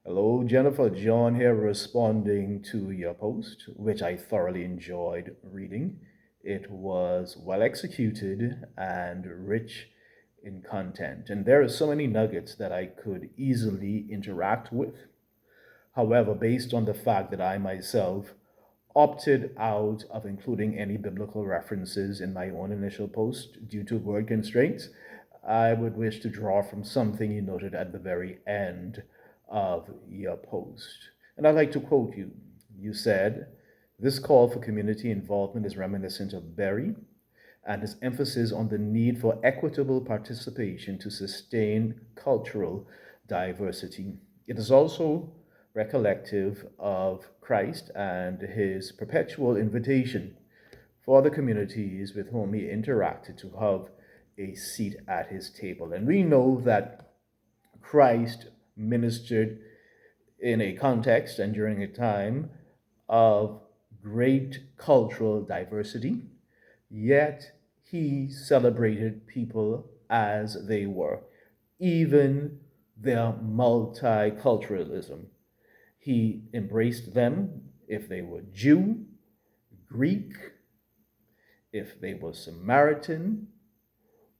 Hello, Jennifer. John here responding to your post, which I thoroughly enjoyed reading. It was well executed and rich in content, and there are so many nuggets that I could easily interact with. However, based on the fact that I myself opted out of including any biblical references in my own initial post due to word constraints, I would wish to draw from something you noted at the very end of your post. And I'd like to quote you. You said, "This call for community involvement is reminiscent of Berry and his emphasis on the need for equitable participation to sustain cultural diversity. It is also recollective of Christ and his perpetual invitation for the communities with whom he interacted to have a seat at his table." And we know that Christ ministered in a context and during a time of great cultural diversity, yet he celebrated people as they were, even their multiculturalism. He embraced them if they were Jew, Greek, if they were Samaritan,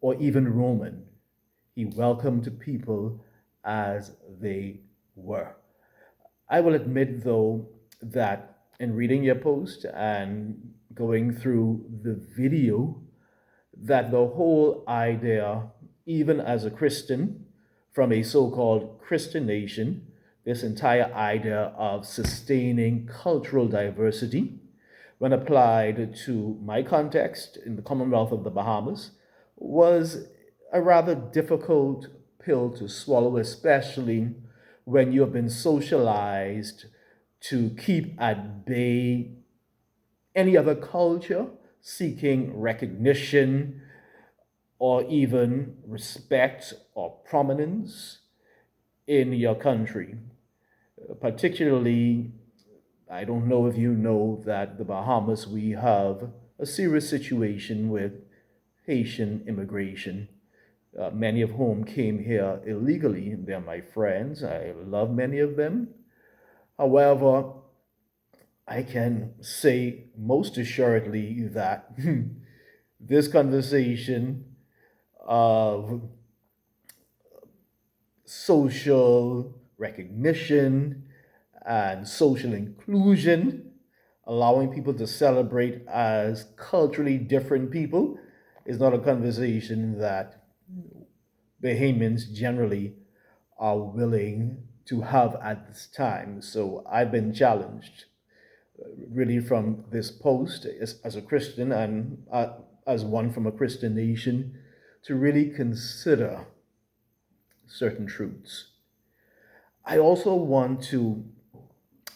or even Roman. He welcomed people as they were. I will admit, though, that in reading your post and going through the video, that the whole idea, even as a Christian from a so called Christian nation, this entire idea of sustaining cultural diversity, when applied to my context in the Commonwealth of the Bahamas, was a rather difficult pill to swallow, especially when you have been socialized to keep at bay any other culture seeking recognition or even respect or prominence in your country. Particularly, I don't know if you know that the Bahamas, we have a serious situation with Haitian immigration, many of whom came here illegally. They're my friends. I love many of them. However, I can say most assuredly that this conversation of social recognition and social inclusion, allowing people to celebrate as culturally different people, is not a conversation that Bahamians generally are willing to have at this time. So I've been challenged really from this post as a Christian and as one from a Christian nation to really consider certain truths. I also want to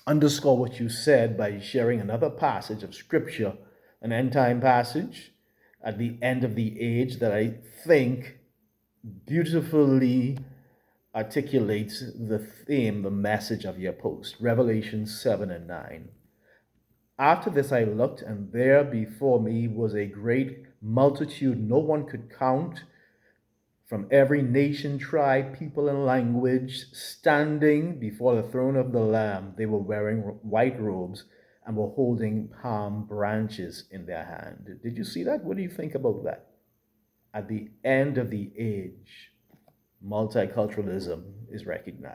underscore what you said by sharing another passage of scripture, an end time passage at the end of the age that I think beautifully articulates the theme, the message of your post, Revelation 7 and 9. "After this I looked, and there before me was a great multitude no one could count, from every nation, tribe, people, and language, standing before the throne of the Lamb. They were wearing white robes and were holding palm branches in their hand." Did you see that? What do you think about that? At the end of the age, multiculturalism is recognized.